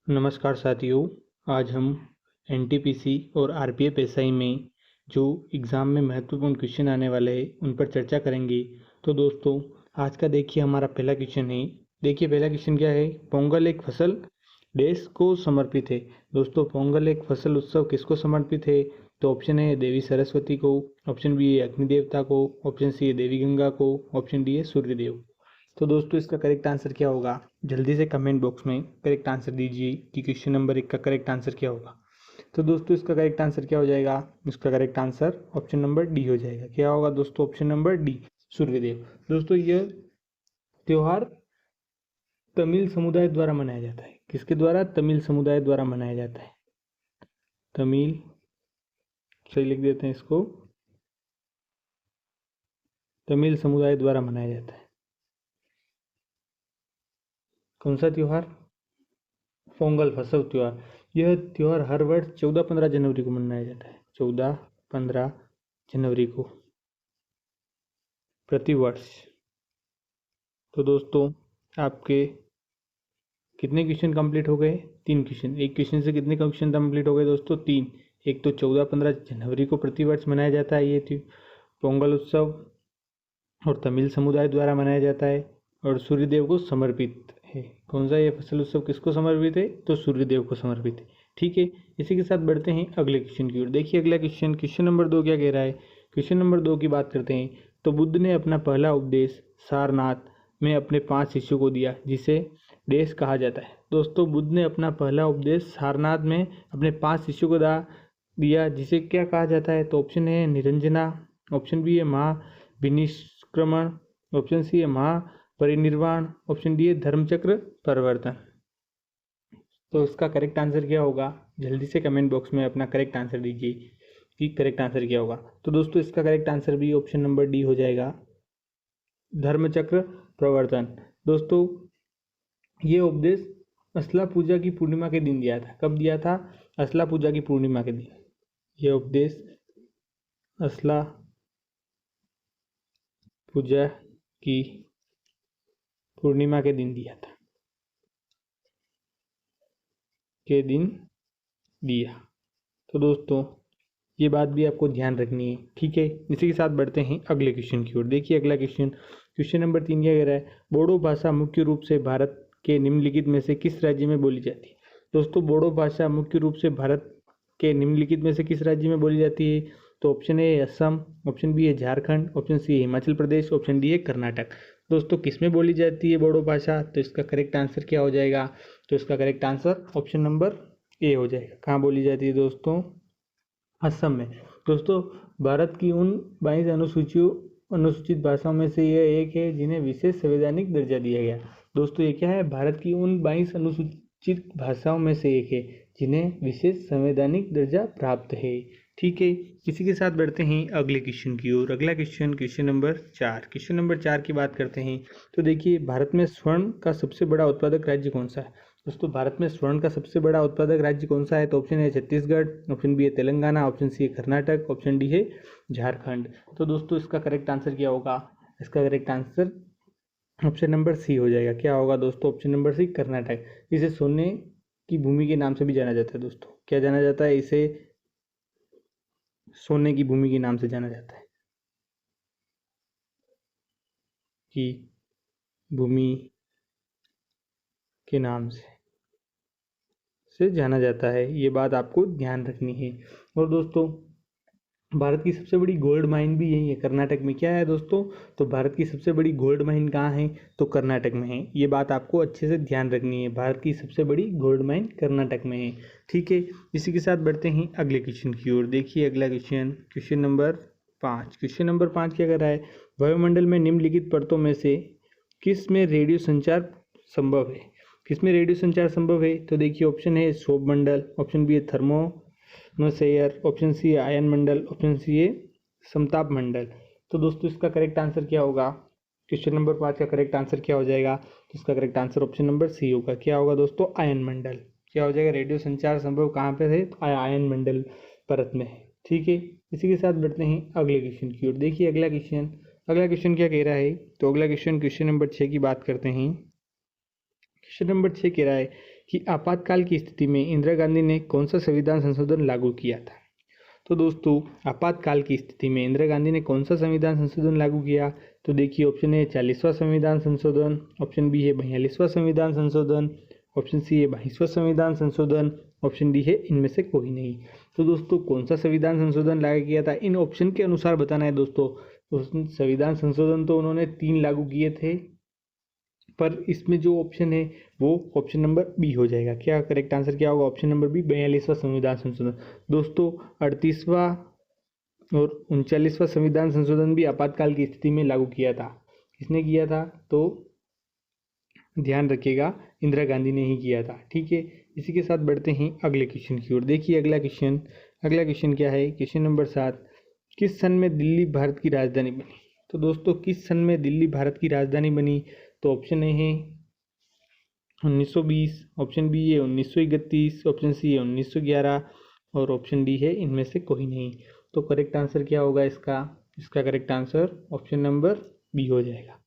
नमस्कार साथियों। आज हम एनटीपीसी और आरपीएफ एसआई में जो एग्ज़ाम में महत्वपूर्ण क्वेश्चन आने वाले हैं उन पर चर्चा करेंगे। तो दोस्तों, आज का देखिए हमारा पहला क्वेश्चन है। देखिए पहला क्वेश्चन क्या है, पोंगल एक फसल देश को समर्पित है। दोस्तों, पोंगल एक फसल उत्सव किसको समर्पित है? तो ऑप्शन है देवी सरस्वती को, ऑप्शन बी है अग्नि देवता को, ऑप्शन सी है देवी गंगा को, ऑप्शन डी है सूर्यदेव। तो दोस्तों, इसका करेक्ट आंसर क्या होगा? जल्दी से कमेंट बॉक्स में करेक्ट आंसर दीजिए कि क्वेश्चन नंबर 1 का करेक्ट आंसर क्या होगा। तो दोस्तों, इसका करेक्ट आंसर क्या हो जाएगा? इसका correct answer option number D हो जाएगा। क्या होगा दोस्तों? Option number D, Suryadev. दोस्तों, यह त्योहार तमिल समुदाय द्वारा मनाया जाता है। किसके द्वारा? तमिल समुदाय द्वारा मनाया जाता है। तमिल, सही लिख देते हैं इसको, तमिल समुदाय द्वारा मनाया जाता है। कौन सा त्योहार? पोंगल फसल त्योहार। यह त्योहार हर वर्ष 14-15 जनवरी को मनाया जाता है। 14-15 जनवरी को प्रति वर्ष। तो दोस्तों, आपके कितने क्वेश्चन कंप्लीट हो गए? 3 क्वेश्चन। एक क्वेश्चन से कितने क्वेश्चन कंप्लीट हो गए दोस्तों? 3। एक तो 14-15 जनवरी को प्रतिवर्ष मनाया जाता है ये पोंगल उत्सव, और तमिल समुदाय द्वारा मनाया जाता है, और सूर्यदेव को समर्पित है। कौन सा ये फसल उत्सव किसको समर्पित है? तो सूर्यदेव को समर्पित है। ठीक है, इसी के साथ बढ़ते हैं अगले क्वेश्चन की ओर। देखिए अगला क्वेश्चन, क्वेश्चन नंबर 2 क्या कह रहा है? क्वेश्चन नंबर 2 की बात करते हैं। तो बुद्ध ने अपना पहला उपदेश सारनाथ में अपने 5 शिष्यों को दिया, जिसे देश कहा जाता है। दोस्तों, बुद्ध ने अपना पहला उपदेश सारनाथ में अपने 5 शिष्यों को दिया, जिसे क्या कहा जाता है? तो ऑप्शन है निरंजना, ऑप्शन बी है महाविनिष्क्रमण, ऑप्शन सी है महापरिनिर्वाण, ऑप्शन डी है धर्मचक्र परिवर्तन। तो इसका करेक्ट आंसर क्या होगा? जल्दी से कमेंट बॉक्स में अपना करेक्ट आंसर दीजिए कि करेक्ट आंसर क्या होगा। तो दोस्तों, इसका करेक्ट आंसर भी ऑप्शन नंबर डी हो जाएगा, धर्मचक्र प्रवर्तन। दोस्तों, ये उपदेश असला पूजा की पूर्णिमा के दिन दिया था। कब दिया था? असला पूजा की पूर्णिमा के दिन। यह उपदेश असला पूजा की पूर्णिमा के दिन दिया था, के दिन दिया। तो दोस्तों, ये बात भी आपको ध्यान रखनी है। ठीक है, इसी के साथ बढ़ते हैं अगले क्वेश्चन की ओर। देखिए अगला क्वेश्चन, क्वेश्चन नंबर 3 क्या कह रहा है? बोडो भाषा मुख्य रूप से भारत के निम्नलिखित में से किस राज्य में बोली जाती है? दोस्तों, बोडो भाषा मुख्य रूप से भारत के निम्नलिखित में से किस राज्य में बोली जाती है? तो option A Assam, option B है झारखंड, ऑप्शन सी है हिमाचल प्रदेश, ऑप्शन डी है कर्नाटक। दोस्तों, किस में बोली जाती है बोडो भाषा? तो इसका करेक्ट आंसर क्या हो जाएगा? तो इसका correct answer option number A हो जाएगा। कहाँ बोली जाती है दोस्तों? असम में। दोस्तों, भारत की उन 22 अनुसूचित भाषाओं में से यह एक है जिन्हें विशेष संवैधानिक दर्जा दिया गया। दोस्तों, ये क्या है? भारत की उन 22 अनुसूचित भाषाओं में से एक है जिन्हें विशेष संवैधानिक दर्जा प्राप्त है। ठीक है, इसी के साथ बढ़ते हैं अगले क्वेश्चन की ओर। अगला question, question number 4। Question number 4 की बात करते हैं। तो देखिए, भारत में स्वर्ण का सबसे बड़ा उत्पादक राज्य कौन सा है? दोस्तों, भारत में स्वर्ण का सबसे बड़ा उत्पादक राज्य कौन सा है? तो ऑप्शन है छत्तीसगढ़, ऑप्शन बी है तेलंगाना, ऑप्शन सी है कर्नाटक, ऑप्शन डी है झारखंड। तो दोस्तों, इसका करेक्ट आंसर क्या होगा? इसका correct answer option number C हो जाएगा। क्या होगा दोस्तों? Option number C, Karnataka. इसे सोने की भूमि के नाम से भी जाना जाता है। दोस्तों, क्या जाना जाता है इसे? सोने की भूमि के नाम से जाना जाता है, कि भूमि के नाम से जाना जाता है। ये बात आपको ध्यान रखनी है। और दोस्तों, भारत की सबसे बड़ी गोल्ड माइन भी यही है, कर्नाटक में। क्या है दोस्तों? तो भारत की सबसे बड़ी गोल्ड माइन कहाँ है? तो कर्नाटक में है। ये बात आपको अच्छे से ध्यान रखनी है, भारत की सबसे बड़ी गोल्ड माइन कर्नाटक में है। ठीक है, इसी के साथ बढ़ते हैं अगले क्वेश्चन की ओर। देखिए अगला question, question number 5। Question number 5 क्या कर रहा है? वायुमंडल में निम्नलिखित परतों में से किस में रेडियो संचार संभव है? किस में रेडियो संचार संभव है? तो देखिए, ऑप्शन है सौर मंडल, ऑप्शन बी है थर्मोस्फेयर, ऑप्शन सी है आयन मंडल, ऑप्शन सी है समताप मंडल। तो दोस्तों, इसका करेक्ट आंसर क्या होगा? क्वेश्चन नंबर 5 का करेक्ट आंसर क्या हो जाएगा? तो इसका correct answer option number C होगा। क्या होगा दोस्तों? आयन मंडल। क्या हो जाएगा? रेडियो संचार संभव कहाँ पे है? तो आयन मंडल परत में है। ठीक है, इसी के साथ बढ़ते हैं अगले क्वेश्चन की ओर। देखिए अगला क्वेश्चन क्या कह रहा है? तो अगला क्वेश्चन, क्वेश्चन नंबर 6 की बात करते हैं। क्वेश्चन नंबर 6 कह रहा है, कि आपातकाल की स्थिति में इंदिरा गांधी ने कौन सा संविधान संशोधन लागू किया था। तो दोस्तों आपातकाल की स्थिति में इंदिरा गांधी ने कौन सा संविधान संशोधन लागू किया, तो देखिए ऑप्शन ए 40वां संविधान संशोधन, ऑप्शन बी है 42वां संविधान संशोधन, ऑप्शन सी है 22वां संविधान संशोधन, ऑप्शन डी है इनमें से कोई नहीं। तो दोस्तों कौन सा संविधान संशोधन लागू किया था, इन ऑप्शन के अनुसार बताना है दोस्तों। संविधान संशोधन तो उन्होंने 3 लागू किए थे, पर इसमें जो ऑप्शन है वो ऑप्शन नंबर बी हो जाएगा। क्या करेक्ट आंसर क्या होगा, ऑप्शन नंबर बी 42वां संविधान संशोधन। दोस्तों 38वां और 39वां संविधान संशोधन भी आपातकाल की स्थिति में लागू किया था। किसने किया था, तो ध्यान रखिएगा इंदिरा गांधी ने ही किया था। ठीक है, इसी के साथ बढ़ते हैं अगले क्वेश्चन की ओर। देखिए अगला क्वेश्चन क्या है, क्वेश्चन नंबर 7, किस सन में दिल्ली भारत की राजधानी बनी। तो दोस्तों किस सन में दिल्ली भारत की राजधानी बनी, तो ऑप्शन ए है 1920, ऑप्शन बी है 1931, ऑप्शन सी है 1911 और ऑप्शन डी है इनमें से कोई नहीं। तो करेक्ट आंसर क्या होगा इसका correct answer option number B हो जाएगा।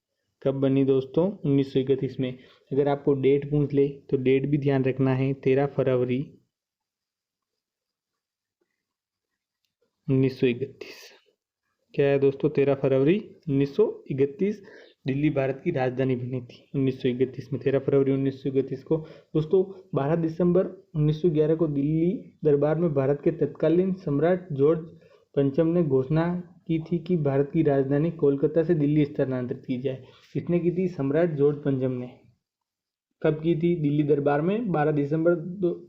कब बनी दोस्तों, 1931 में। अगर आपको डेट पूछ ले तो डेट भी ध्यान रखना है, 13 फरवरी 1931। क्या है दोस्तों, 13 फरवरी 1931 दिल्ली भारत की राजधानी बनी थी 1931 में, 13 फरवरी 1931 को। दोस्तों 12 दिसंबर 1911 को दिल्ली दरबार में भारत के तत्कालीन सम्राट जॉर्ज पंचम ने घोषणा की थी कि भारत की राजधानी कोलकाता से दिल्ली स्थानांतरित की जाए। किसने की थी, सम्राट जॉर्ज पंचम ने। कब की थी, दिल्ली दरबार में 12 दिसंबर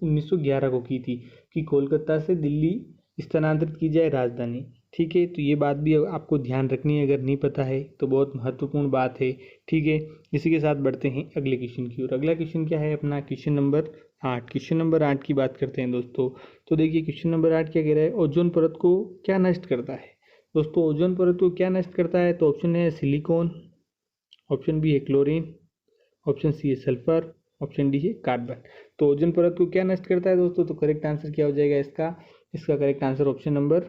1911 को की थी कि कोलकाता से दिल्ली स्थानांतरित की जाए राजधानी। ठीक है, तो ये बात भी आपको ध्यान रखनी है, अगर नहीं पता है तो बहुत महत्वपूर्ण बात है। ठीक है, इसी के साथ बढ़ते हैं अगले क्वेश्चन की ओर। अगला क्वेश्चन क्या है अपना, क्वेश्चन नंबर 8। क्वेश्चन नंबर 8 की बात करते हैं दोस्तों। तो देखिए क्वेश्चन नंबर 8 क्या कह रहा है, ओजोन परत को क्या नष्ट करता है। दोस्तों ओजोन परत को क्या नष्ट करता है, तो ऑप्शन है सिलिकॉन, ऑप्शन बी है क्लोरीन, ऑप्शन सी है सल्फर, ऑप्शन डी है कार्बन। तो ओजोन परत को क्या नष्ट करता है दोस्तों, तो करेक्ट आंसर क्या हो जाएगा इसका correct answer option number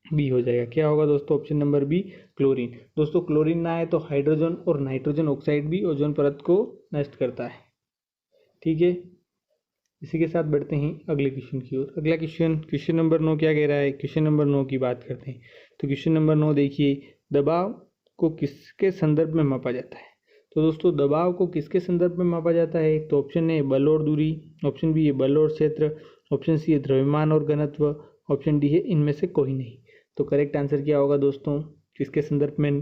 B हो जाएगा। क्या होगा दोस्तों, ऑप्शन नंबर बी क्लोरीन। दोस्तों क्लोरीन ना आए तो हाइड्रोजन और नाइट्रोजन ऑक्साइड भी ओजोन परत को नष्ट करता है। ठीक है, इसी के साथ बढ़ते हैं अगले क्वेश्चन की ओर। अगला क्वेश्चन नंबर 9 क्या कह रहा है, क्वेश्चन नंबर 9 की बात करते हैं। तो क्वेश्चन नंबर 9 देखिए, दबाव को किसके संदर्भ में मापा जाता है। तो दोस्तों दबाव को किसके संदर्भ में मापा जाता है, तो ऑप्शन ए बल और दूरी, ऑप्शन बी है बल और क्षेत्र, ऑप्शन सी है द्रव्यमान और घनत्व, ऑप्शन डी है इनमें से कोई नहीं। तो करेक्ट आंसर क्या होगा दोस्तों, किसके संदर्भ में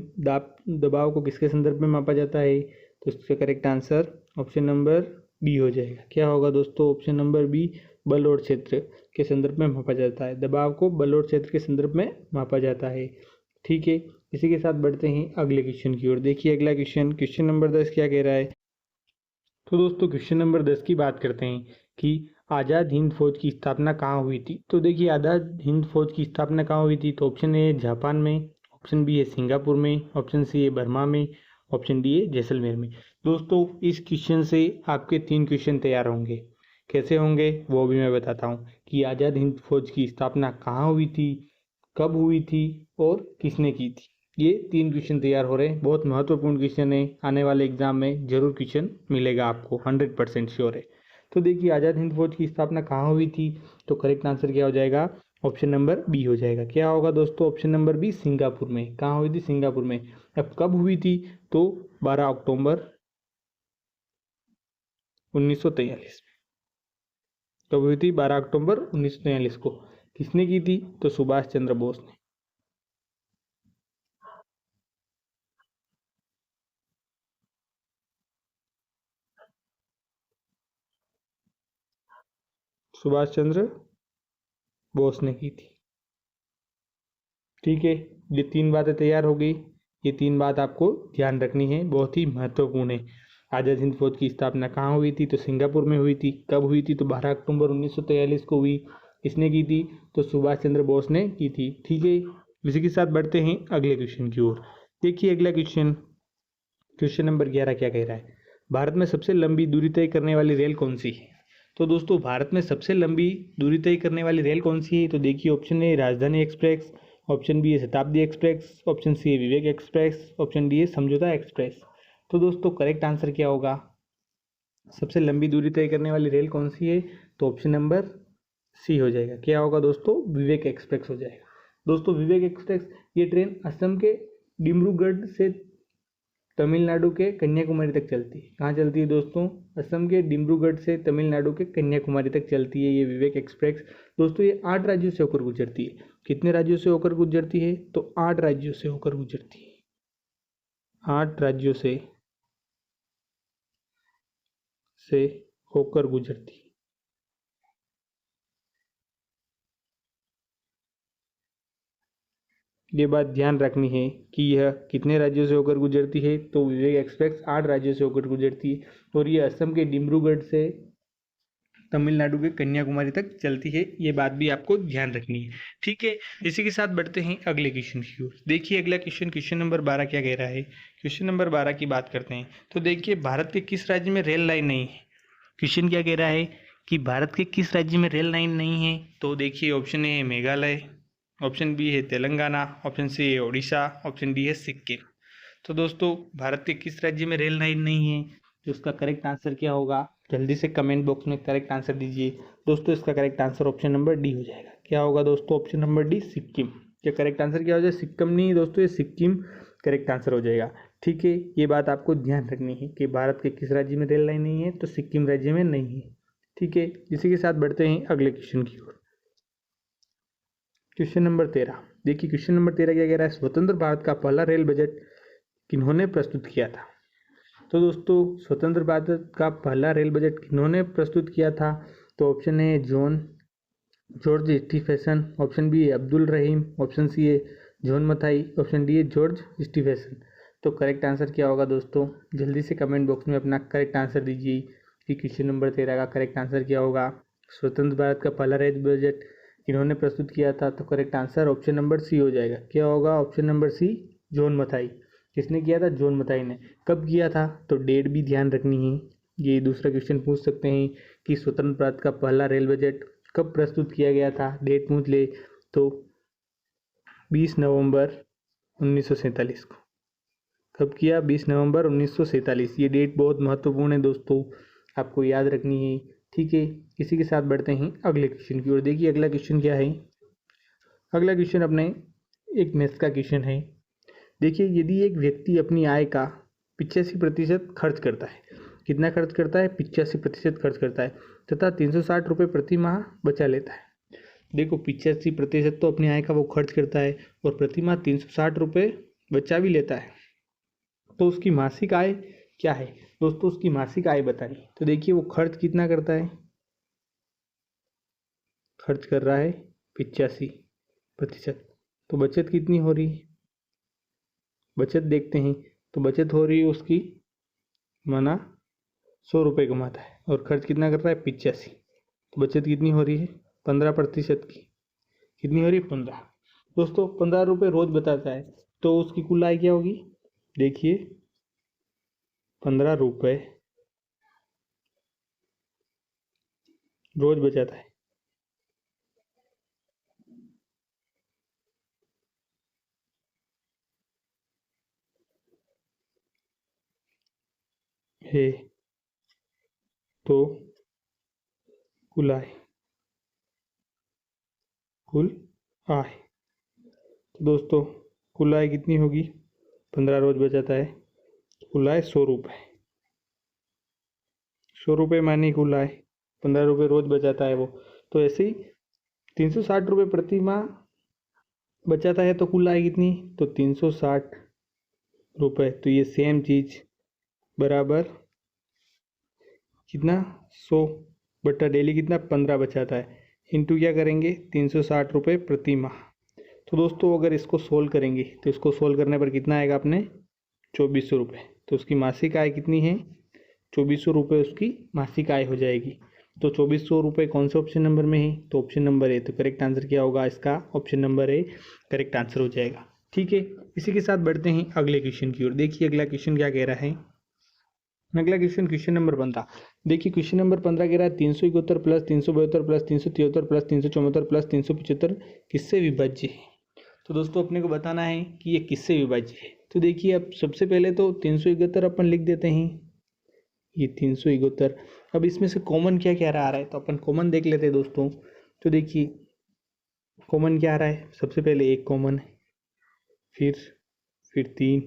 दबाव को किसके संदर्भ में मापा जाता है, तो इसका correct answer option number B हो जाएगा। क्या होगा दोस्तों, ऑप्शन नंबर बी बल और क्षेत्र के संदर्भ में मापा जाता है। दबाव को बल और क्षेत्र के संदर्भ में मापा जाता है। ठीक है, इसी के साथ बढ़ते हैं अगले क्वेश्चन की ओर। देखिए अगला क्वेश्चन नंबर 10 क्या कह रहा है। तो दोस्तों क्वेश्चन नंबर 10 की बात करते हैं कि आज़ाद हिंद फौज की स्थापना कहाँ हुई थी। तो देखिए आज़ाद हिंद फौज की स्थापना कहाँ हुई थी, तो ऑप्शन ए जापान में, ऑप्शन बी है सिंगापुर में, ऑप्शन सी है बर्मा में, ऑप्शन डी है जैसलमेर में। दोस्तों इस क्वेश्चन से आपके 3 क्वेश्चन तैयार होंगे। कैसे होंगे वो भी मैं बताता हूँ कि आज़ाद हिंद फौज की स्थापना कहाँ हुई थी, कब हुई थी और किसने की थी। ये 3 क्वेश्चन तैयार हो रहे हैं, बहुत महत्वपूर्ण क्वेश्चन है, आने वाले एग्जाम में जरूर क्वेश्चन मिलेगा आपको, 100% श्योर है। तो देखिए आज़ाद हिंद फौज की स्थापना कहाँ हुई थी, तो करेक्ट आंसर क्या हो जाएगा, ऑप्शन नंबर बी हो जाएगा। क्या होगा दोस्तों, ऑप्शन नंबर बी सिंगापुर में। कहाँ हुई थी, सिंगापुर में। अब कब हुई थी, तो 12 अक्टूबर 1943 में। कब हुई थी, 12 अक्टूबर 1943 को। किसने की थी, तो सुभाष चंद्र बोस ने। सुभाष चंद्र बोस ने की थी। ठीक है, ये 3 बातें तैयार हो गई। ये 3 बात आपको ध्यान रखनी है, बहुत ही महत्वपूर्ण है। आज़ाद हिंद फौज की स्थापना कहाँ हुई थी, तो सिंगापुर में हुई थी। कब हुई थी, तो 12 अक्टूबर 1943 को हुई। किसने की थी, तो सुभाष चंद्र बोस ने की थी। ठीक है, इसी के साथ बढ़ते हैं अगले क्वेश्चन की ओर। देखिए अगला क्वेश्चन नंबर 11 क्या कह रहा है, भारत में सबसे लंबी दूरी तय करने वाली रेल कौन सी है। तो दोस्तों भारत में सबसे लंबी दूरी तय करने वाली रेल कौन सी है, तो देखिए ऑप्शन ए राजधानी एक्सप्रेस, ऑप्शन बी है शताब्दी एक्सप्रेस, ऑप्शन सी है विवेक एक्सप्रेस, ऑप्शन डी है समझौता एक्सप्रेस। तो दोस्तों करेक्ट आंसर क्या होगा, सबसे लंबी दूरी तय करने वाली रेल कौन सी है? तो ऑप्शन नंबर सी हो जाएगा। क्या होगा दोस्तों? विवेक एक्सप्रेस हो जाएगा। दोस्तों विवेक एक्सप्रेस ये ट्रेन असम के डिब्रूगढ़ से तमिलनाडु के कन्याकुमारी तक चलती है। कहाँ चलती है दोस्तों? असम के डिब्रूगढ़ से तमिलनाडु के कन्याकुमारी तक चलती है ये विवेक एक्सप्रेस। दोस्तों ये 8 राज्यों से होकर गुजरती है। कितने राज्यों से होकर गुजरती है? तो 8 राज्यों से होकर गुजरती है। 8 राज्यों से होकर गुजरती है। ये बात ध्यान रखनी है कि यह कितने राज्यों से होकर गुजरती है। तो विवेक एक्सप्रेस 8 राज्यों से होकर गुजरती है और ये असम के डिब्रूगढ़ से तमिलनाडु के कन्याकुमारी तक चलती है। ये बात भी आपको ध्यान रखनी है, ठीक है। इसी के साथ बढ़ते हैं अगले क्वेश्चन की ओर। देखिए अगला क्वेश्चन नंबर 12 क्या कह रहा है। क्वेश्चन नंबर 12 की बात करते हैं। तो देखिए भारत के किस राज्य में रेल लाइन नहीं है? क्वेश्चन क्या कह रहा है कि भारत के किस राज्य में रेल लाइन नहीं है? तो देखिए ऑप्शन ए है मेघालय, ऑप्शन बी है तेलंगाना, ऑप्शन सी है उड़ीसा, ऑप्शन डी है सिक्किम। तो दोस्तों भारत के किस राज्य में रेल लाइन नहीं है? तो उसका करेक्ट आंसर क्या होगा? जल्दी से कमेंट बॉक्स में करेक्ट आंसर दीजिए। दोस्तों इसका correct answer option number D हो जाएगा। क्या होगा दोस्तों? Option number D Sikkim. क्या करेक्ट आंसर क्या हो जाए? सिक्किम नहीं दोस्तों, ये सिक्किम करेक्ट आंसर हो जाएगा, ठीक है। ये बात आपको ध्यान रखनी है कि भारत के किस राज्य में रेल लाइन नहीं है? तो सिक्किम राज्य में नहीं है, ठीक है। इसी के साथ बढ़ते हैं अगले क्वेश्चन की ओर। Question number 13। देखिए क्वेश्चन नंबर 13 क्या कह रहा है? स्वतंत्र भारत का पहला रेल बजट किन्होंने प्रस्तुत किया था? तो दोस्तों स्वतंत्र भारत का पहला रेल बजट किन्होंने प्रस्तुत किया था? तो option A George Stephenson, option B है अब्दुल रहीम, ऑप्शन सी है जॉन मथाई, ऑप्शन डी है जॉर्ज स्टीफेसन। तो करेक्ट आंसर क्या होगा दोस्तों? जल्दी से कमेंट बॉक्स में अपना करेक्ट आंसर दीजिए कि क्वेश्चन नंबर 13 का करेक्ट आंसर क्या होगा। स्वतंत्र भारत का पहला रेल बजट किन्होंने प्रस्तुत किया था? तो correct answer option number C हो जाएगा। क्या होगा? Option number C John Mathai. किसने किया था? जॉन मथाई ने। कब किया था? तो डेट भी ध्यान रखनी है। ये दूसरा क्वेश्चन पूछ सकते हैं कि स्वतंत्र भारत का पहला रेल बजट कब प्रस्तुत किया गया था? डेट पूछ ले तो 20 नवंबर 1947 को। कब किया? 20 नवंबर 1947। ये डेट बहुत महत्वपूर्ण है दोस्तों, आपको याद रखनी है, ठीक है। इसी के साथ बढ़ते हैं अगले क्वेश्चन की ओर। देखिए अगला क्वेश्चन क्या है। अगला क्वेश्चन अपने एक मैथ्स का क्वेश्चन है। देखिए यदि एक व्यक्ति अपनी आय का 85% खर्च करता है, कितना खर्च करता है? 85% खर्च करता है तथा 360 रुपये प्रति माह बचा लेता है। देखो 85% तो अपनी आय का वो खर्च करता है और प्रति माह 360 रुपये बचा भी लेता है, तो उसकी मासिक आय क्या है? दोस्तों उसकी मासिक आय बतानी। तो देखिए वो खर्च कितना करता है? खर्च कर रहा है 85%, तो बचत कितनी हो रही है? बचत देखते हैं, तो बचत हो रही है उसकी, माना 100 रुपये कमाता है और खर्च कितना कर रहा है? 85। तो बचत कितनी हो रही है? 15% की। कितनी हो रही है? 15। दोस्तों 15 रुपये रोज बताता है, तो उसकी कुल आय क्या होगी? देखिए 15 रुपये रोज बचाता है तो कुल आय तो दोस्तों कुल आय कितनी होगी? 15 रोज बचाता है, कुल आय 100 रुपये। 100 रुपये मानी कुल आय, 15 रुपये रोज बचाता है वो। तो ऐसे ही 360 रुपये प्रति माह बचाता है, तो कुल आय कितनी? तो 360 रुपये। तो ये सेम चीज बराबर कितना? 100 बटा डेली कितना? 15 बचाता है, इंटू क्या करेंगे? 360 रुपये प्रति माह। तो दोस्तों अगर इसको सोल्व करेंगे तो इसको सोल्व करने पर कितना आएगा अपने? 2400 रुपये। तो उसकी मासिक आय कितनी है? 2400 रुपये उसकी मासिक आय हो जाएगी। तो 2400 रुपये कौन से ऑप्शन नंबर में है? तो ऑप्शन नंबर ए। तो करेक्ट आंसर क्या होगा इसका? Option number A correct answer हो जाएगा, ठीक है। इसी के साथ बढ़ते हैं अगले क्वेश्चन की ओर। देखिए अगला क्वेश्चन क्या कह रहा है। अगला क्वेश्चन नंबर 15। देखिए क्वेश्चन नंबर 15 कह रहा है 371 प्लस 372 प्लस 373 प्लस 374 प्लस 375 किससे विभाज्य है? तो दोस्तों अपने को बताना है कि ये किससे विभाज्य है। तो देखिए अब सबसे पहले तो 371 अपन लिख देते हैं, ये 371। अब इसमें से कॉमन क्या क्या आ रहा है, तो अपन कॉमन देख लेते हैं दोस्तों। तो देखिए कॉमन क्या आ रहा है, सबसे पहले एक कॉमन है, फिर तीन,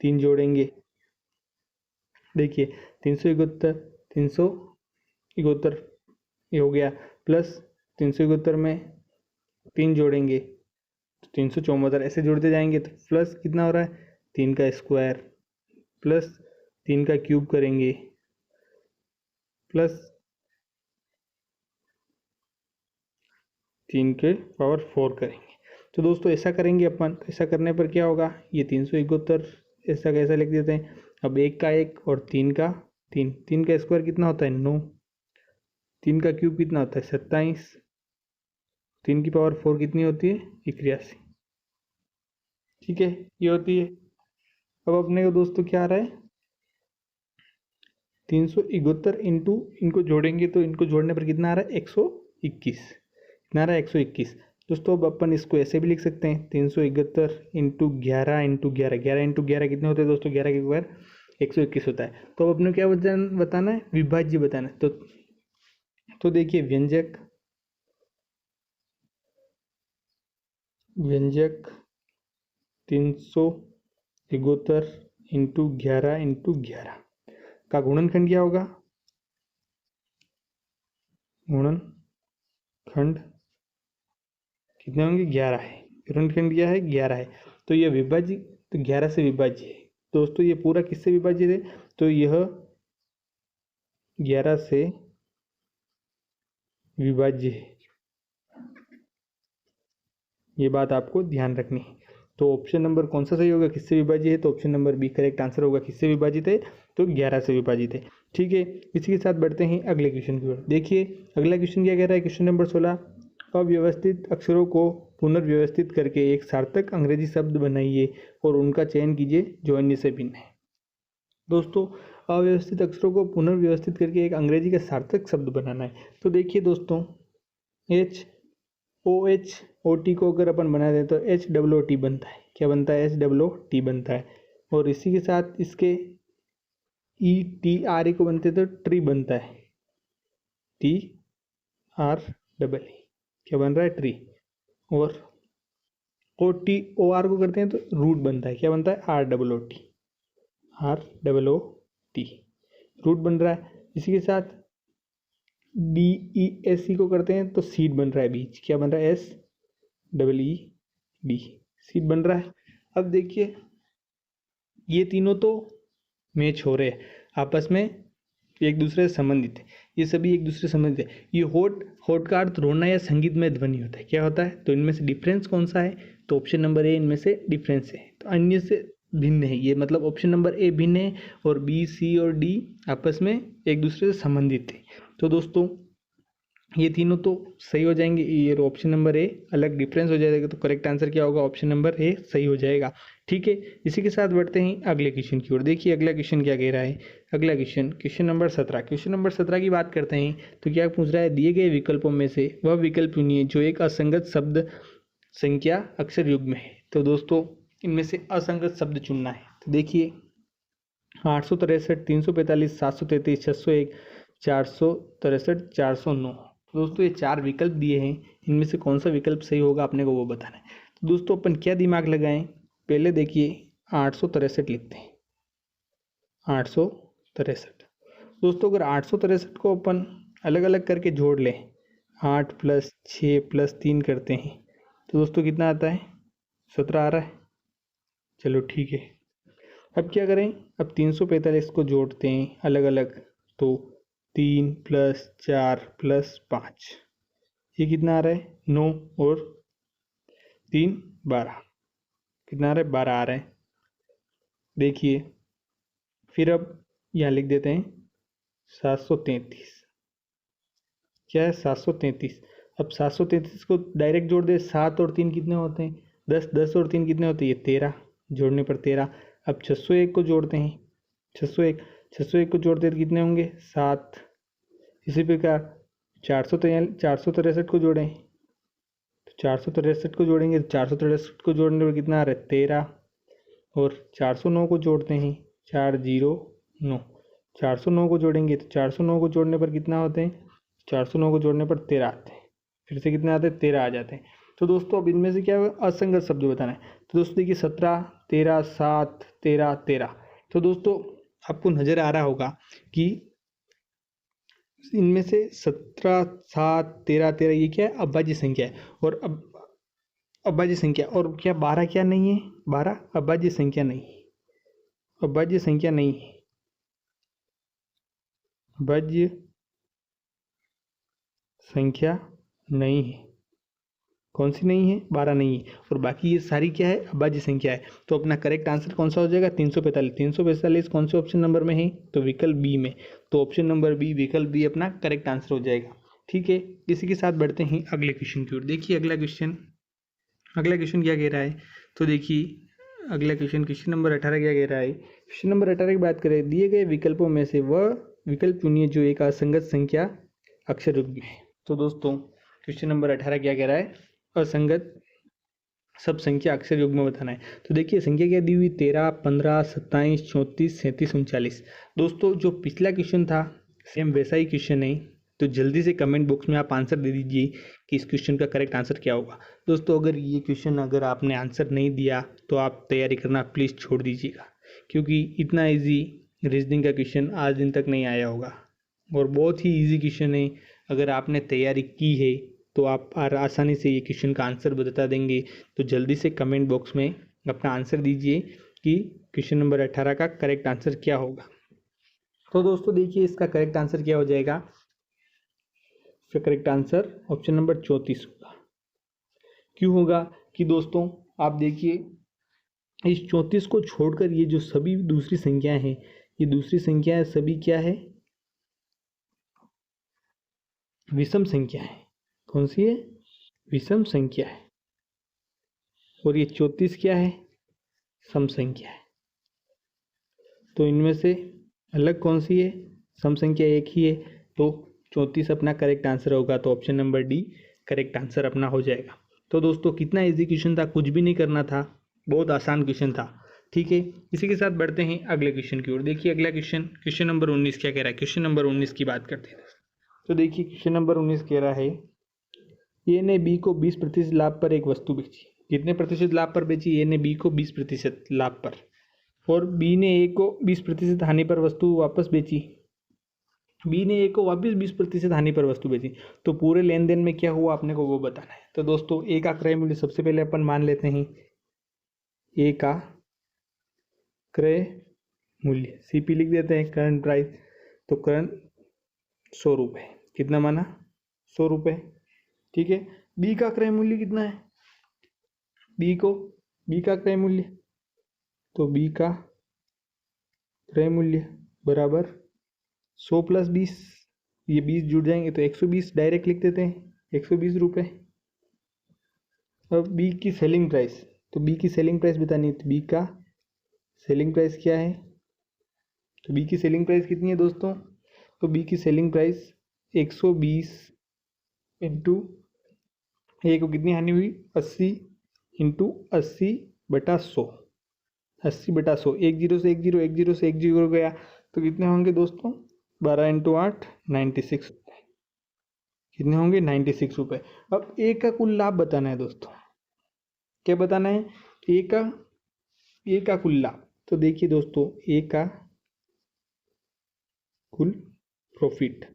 तीन जोड़ेंगे। देखिए 371, 371 ये हो गया, प्लस 371 में तीन जोड़ेंगे तो 374, ऐसे जोड़ते जाएंगे तो प्लस कितना हो रहा है, 3 का स्क्वायर, प्लस 3 का क्यूब करेंगे, प्लस 3 के पावर 4 करेंगे। तो दोस्तों ऐसा करेंगे अपन, तो ऐसा करने पर क्या होगा, ये 371 ऐसा कैसा लिख देते हैं। अब एक का एक और तीन का तीन, तीन का स्क्वायर कितना होता है 9, तीन का क्यूब कितना होता है 27, तीन की पावर 4 कितनी होती है 81। ठीक है, ये होती है। अब अपने को दोस्तों क्या आ रहा है, 371 इंटू, इनको जोड़ेंगे तो इनको जोड़ने पर कितना आ रहा है 121, कितना आ रहा है 121। दोस्तों अब अपन इसको ऐसे भी लिख सकते हैं, 371 इंटू 11 इंटू 11, 11 इंटू 11 कितने होते हैं दोस्तों, 11 के स्क्वायर 121 होता है। तो अब अपने क्या बताना है, विभाज्य बताना है। तो देखिए व्यंजक 371 इंटू 11 इंटू 11 का गुणनखंड क्या होगा, गुणनखंड कितने होंगे 11 है, गुणनखंड क्या है 11 है। तो यह विभाज्य, तो 11 से विभाज्य है दोस्तों। ये पूरा किससे विभाजित है, तो यह 11 से विभाज्य है, ये बात आपको ध्यान रखनी है। तो ऑप्शन नंबर कौन सा सही होगा, किससे विभाजित है, तो option number B correct answer होगा। किससे विभाजित है, तो 11 से विभाजित है। ठीक है, इसी के साथ बढ़ते हैं अगले क्वेश्चन की ओर। देखिए अगला क्वेश्चन क्या कह रहा है, क्वेश्चन नंबर 16, अव्यवस्थित अक्षरों को पुनर्व्यवस्थित करके एक सार्थक अंग्रेजी शब्द बनाइए और उनका चयन कीजिए जो अन्य से भिन्न है। दोस्तों अव्यवस्थित अक्षरों को पुनर्व्यवस्थित करके एक अंग्रेजी का सार्थक शब्द बनाना है। तो देखिए दोस्तों HOHOT को अगर अपन बना दें तो HOOT बनता है, क्या बनता है HOOT बनता है। और इसी के साथ इसके ETRE को बनते तो ट्री बनता है, TREE, क्या बन रहा है ट्री। और OTOR को करते हैं तो रूट बनता है, क्या बनता है ROOT, रूट बन रहा है। इसी के साथ DESE को करते हैं तो सीड बन रहा है, बीज, क्या बन रहा है SEED, सीड बन रहा है। अब देखिए ये तीनों तो मैच हो रहे हैं आपस में, एक दूसरे से संबंधित है, ये सभी एक दूसरे से संबंधित है। ये होठ का अर्थ रोना या संगीत में ध्वनि होता है, क्या होता है, तो इनमें से डिफरेंस कौन सा है, तो ऑप्शन नंबर ए इनमें से डिफरेंस है, तो अन्य से भिन्न है ये, मतलब ऑप्शन नंबर ए भिन्न है और बी सी और डी आपस में एक दूसरे से संबंधित है। तो दोस्तों ये तीनों तो सही हो जाएंगे, ये ऑप्शन नंबर ए अलग डिफरेंस हो जाएगा, तो करेक्ट आंसर क्या होगा, ऑप्शन नंबर ए सही हो जाएगा। ठीक है, इसी के साथ बढ़ते हैं अगले क्वेश्चन की ओर। देखिए अगला क्वेश्चन क्या कह रहा है, अगला क्वेश्चन नंबर 17, क्वेश्चन नंबर 17 की बात करते हैं तो क्या पूछ रहा है, दिए गए विकल्पों में से वह विकल्प चुनिए जो एक असंगत शब्द संख्या अक्षर युग्म है। तो दोस्तों इनमें से असंगत शब्द चुनना है। तो देखिए 863, 345, 733, 601, 463, 409। दोस्तों ये चार विकल्प दिए हैं, इनमें से कौन सा विकल्प सही होगा अपने को वो बताना है। तो दोस्तों अपन क्या दिमाग लगाएं, पहले देखिए 863 लिखते हैं, 863। दोस्तों अगर 863 को अपन अलग अलग करके जोड़ लें, 8 + 6 + 3 करते हैं तो दोस्तों कितना आता है 17 आ रहा है। चलो ठीक है, अब क्या करें, अब 345 को जोड़ते हैं अलग अलग, तो 3 + 4 + 5, ये कितना आ रहा है 9 और 3 12, कितना आ रहा है 12 आ रहा है। देखिए फिर अब यहाँ लिख देते हैं 733, क्या है 733। अब 733 को डायरेक्ट जोड़ दे, 7 और 3 कितने होते हैं 10, 10 और 3 कितने होते हैं ये 13, जोड़ने पर 13। अब 601 को जोड़ते हैं, 601 को जोड़ते हैं तो कितने होंगे 7। इसी प्रकार 463 को जोड़ें, तो 463 को जोड़ेंगे, तो 463 को जोड़ने पर कितना आ रहा है 13। और 409 को जोड़ते हैं, 409, 409 को जोड़ेंगे तो 409 को जोड़ने पर कितना होते हैं, 409 को जोड़ने पर 13 आते हैं, फिर से कितने आते हैं, 13 आ जाते हैं। तो दोस्तों अब इनमें से क्या असंगत शब्द बताना है। तो दोस्तों देखिए 17, 13, 7, 13, 13। तो दोस्तों आपको नज़र आ रहा होगा कि इनमें से 17, 7, 13, 13 ये क्या है, अभाज्य संख्या है। और अब अभाज्य संख्या, और क्या 12 क्या नहीं है, 12 अभाज्य संख्या नहीं है, अभाज्य संख्या नहीं है, अभाज्य संख्या नहीं है। कौन सी नहीं है, 12 नहीं है। और बाकी ये सारी क्या है, अभाज्य संख्या है। तो अपना करेक्ट आंसर कौन सा हो जाएगा, 345। 345 कौन से ऑप्शन नंबर में है, तो विकल्प बी में। तो ऑप्शन नंबर बी, विकल्प बी अपना करेक्ट आंसर हो जाएगा। ठीक है, इसी के साथ बढ़ते हैं अगले क्वेश्चन की ओर। देखिए अगला क्वेश्चन क्या कह रहा है। तो देखिए अगला क्वेश्चन नंबर 18 क्या कह रहा है। क्वेश्चन नंबर 18 की बात करें, दिए गए विकल्पों में से वह विकल्प चुनिए जो एक असंगत संख्या अक्षर युग्म है। तो दोस्तों क्वेश्चन नंबर 18 क्या कह रहा है, असंगत सब संख्या अक्षर युग्म बताना है। तो देखिए संख्या क्या दी हुई, 13, 15, 27, 34, 37, 39। दोस्तों जो पिछला क्वेश्चन था सेम वैसा ही क्वेश्चन है। तो जल्दी से कमेंट बॉक्स में आप आंसर दे दीजिए कि इस क्वेश्चन का करेक्ट आंसर क्या होगा। दोस्तों अगर ये क्वेश्चन अगर आपने आंसर नहीं दिया तो आप तैयारी करना प्लीज़ छोड़ दीजिएगा, क्योंकि इतना ईजी रीजनिंग का क्वेश्चन आज दिन तक नहीं आया होगा और बहुत ही ईजी क्वेश्चन है। अगर आपने तैयारी की है तो आप आसानी से ये क्वेश्चन का आंसर बता देंगे। तो जल्दी से कमेंट बॉक्स में अपना आंसर दीजिए कि क्वेश्चन नंबर 18 का करेक्ट आंसर क्या होगा। तो दोस्तों देखिए इसका करेक्ट आंसर क्या हो जाएगा, इसका करेक्ट आंसर ऑप्शन नंबर 34 होगा। क्यों होगा कि दोस्तों आप देखिए इस 34 को छोड़कर ये जो सभी दूसरी संख्याएं हैं, ये दूसरी संख्याएं सभी क्या है, विषम संख्या है। कौन सी है, विषम संख्या है। और ये 34 क्या है, सम संख्या है। तो इनमें से अलग कौन सी है, सम संख्या एक ही है। तो 34 अपना करेक्ट आंसर होगा। तो option number D correct answer अपना हो जाएगा। तो दोस्तों कितना इजी क्वेश्चन था, कुछ भी नहीं करना था, बहुत आसान क्वेश्चन था। ठीक है, इसी के साथ बढ़ते हैं अगले क्वेश्चन की ओर। देखिए अगला क्वेश्चन नंबर 19 क्या कह रहा है। क्वेश्चन नंबर 19 की बात करते हैं। तो देखिए क्वेश्चन नंबर 19 कह रहा है, ए ने बी को 20% लाभ पर एक वस्तु बेची। कितने प्रतिशत लाभ पर बेची, ए ने बी को 20% लाभ पर, और बी ने ए को 20% हानि पर वस्तु वापस बेची। बी ने ए को वापस 20% हानि पर वस्तु बेची। तो पूरे लेन देन में क्या हुआ आपने को वो बताना है। तो दोस्तों ए का क्रय मूल्य सबसे पहले अपन मान लेते हैं, ए का क्रय मूल्य सीपी लिख देते हैं, करंट प्राइस। तो करंट 100 रुपये, कितना माना, 100 रुपये। ठीक है, बी का क्रय मूल्य कितना है, बी का क्रय मूल्य, तो बी का क्रय मूल्य बराबर 100 + 20, ये 20 जुड़ जाएंगे तो 120 डायरेक्ट लिख देते हैं, 120 रुपये। अब बी की सेलिंग प्राइस, तो बी की सेलिंग प्राइस बतानी है। तो बी का सेलिंग प्राइस क्या है, तो बी की सेलिंग प्राइस कितनी है दोस्तों, तो बी की सेलिंग प्राइस 120 इंटू ए को कितनी हानि हुई, 80 इंटू 80/100, 80/100। 1 0 से 1 0, 1 0 से 1 0 गया तो कितने होंगे दोस्तों, 12 × 8 96 रुपये। कितने होंगे, 96 रुपये। अब ए का कुल लाभ बताना है दोस्तों, क्या बताना है, ए का कुल लाभ। तो देखिए दोस्तों ए का कुल प्रॉफिट,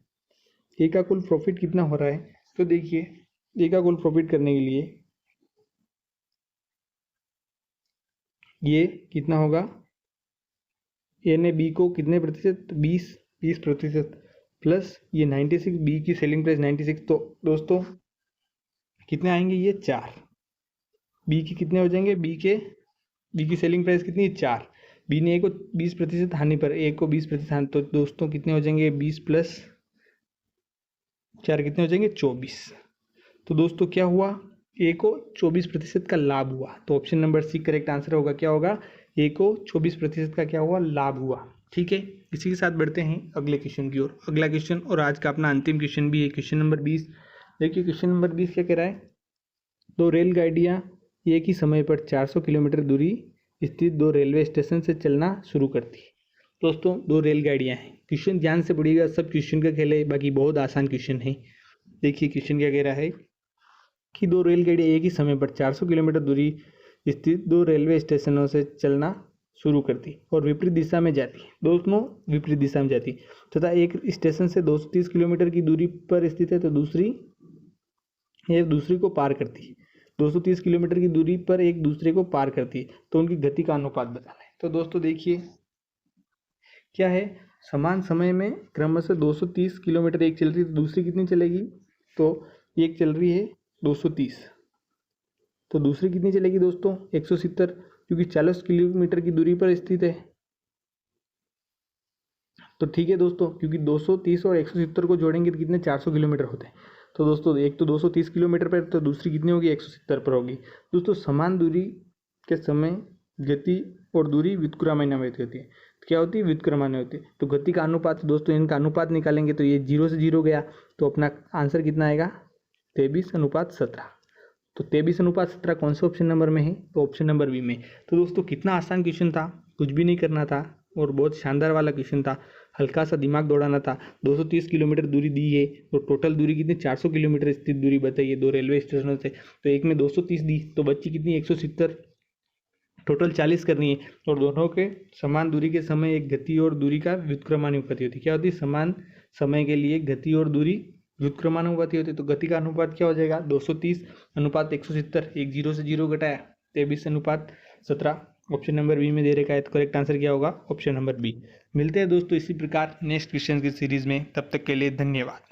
ए का कुल प्रॉफिट कितना हो रहा है। तो देखिए ए का कुल प्रॉफिट करने के लिए ये कितना होगा, ए ने बी को कितने प्रतिशत, 20% प्लस ये 96, बी की सेलिंग प्राइस 96। तो दोस्तों कितने आएंगे, ये 4। बी की कितने हो जाएंगे, बी की सेलिंग प्राइस कितनी है, 4। बी ने ए को 20% हानि पर, ए को 20% हानि, तो दोस्तों कितने हो जाएंगे, 20 + 4 कितने हो जाएंगे, 24। तो दोस्तों क्या हुआ, ए को 24% का लाभ हुआ। तो option number C correct answer होगा, क्या होगा, ए को 24% का क्या हुआ, लाभ हुआ। ठीक है, इसी के साथ बढ़ते हैं अगले क्वेश्चन की ओर। अगला क्वेश्चन और आज का अपना अंतिम क्वेश्चन भी है, क्वेश्चन नंबर 20। देखिए क्वेश्चन नंबर 20 क्या कह रहा है, 2 रेलगाड़ियाँ एक ही समय पर 400 किलोमीटर दूरी स्थित 2 रेलवे स्टेशन से चलना शुरू करती है। दोस्तों 2 रेलगाड़ियाँ हैं, क्वेश्चन ध्यान से पढ़िएगा, सब क्वेश्चन का खेल है, बाकी बहुत आसान क्वेश्चन है। देखिए क्वेश्चन क्या कह रहा है कि दो रेलगाड़ी एक ही समय पर 400 किलोमीटर दूरी स्थित दो रेलवे स्टेशनों से चलना शुरू करती और विपरीत दिशा में जाती, दोनों विपरीत दिशा में जाती, तथा एक स्टेशन से 230 किलोमीटर की दूरी पर स्थित है तो दूसरी को पार करती, 230 किलोमीटर की दूरी पर एक दूसरे को पार करती, तो उनकी गति का अनुपात बताना है। तो दोस्तों देखिए क्या है, समान समय में क्रमशः 230 किलोमीटर एक चल रही है तो दूसरी कितनी चलेगी, तो एक चल रही है 230, तो दूसरी कितनी चलेगी दोस्तों 170, क्योंकि 40 किलोमीटर की दूरी पर स्थित है। तो ठीक है दोस्तों, क्योंकि 230 और 170 को जोड़ेंगे तो कितने 400 किलोमीटर होते हैं। तो दोस्तों एक तो 230 किलोमीटर पर, तो दूसरी कितनी होगी 170 पर होगी। दोस्तों समान दूरी के समय गति और दूरी व्युत्क्रमानुपाती होती है। तो क्या होती है, व्युत्क्रमानुपाती होती है। तो गति का अनुपात दोस्तों, इनका अनुपात निकालेंगे तो ये 0 से 0 गया, तो अपना आंसर कितना आएगा 23:17। तो 23:17 कौन से ऑप्शन नंबर में है, तो ऑप्शन नंबर बी में। तो दोस्तों कितना आसान क्वेश्चन था, कुछ भी नहीं करना था और बहुत शानदार वाला क्वेश्चन था, हल्का सा दिमाग दौड़ाना था। 230 किलोमीटर दूरी दी है तो टोटल दूरी कितनी 400 किलोमीटर स्थित दूरी बताइए दो रेलवे स्टेशनों से, तो एक में 230 दी तो बच्ची कितनी 170, टोटल 40 करनी है। और दोनों के समान दूरी के समय एक गति और दूरी का व्युत्क्रमानुपाती होती है। क्या होती है, समान समय के लिए गति और दूरी व्युत्क्रमानुपाती होती है। तो गति का अनुपात क्या हो जाएगा 230 अनुपात 170, एक 0 से 0 घटाया 23:17। ऑप्शन नंबर बी में दे रखा है, तो करेक्ट आंसर क्या होगा ऑप्शन नंबर बी। मिलते हैं दोस्तों इसी प्रकार नेक्स्ट क्वेश्चन की सीरीज में, तब तक के लिए धन्यवाद।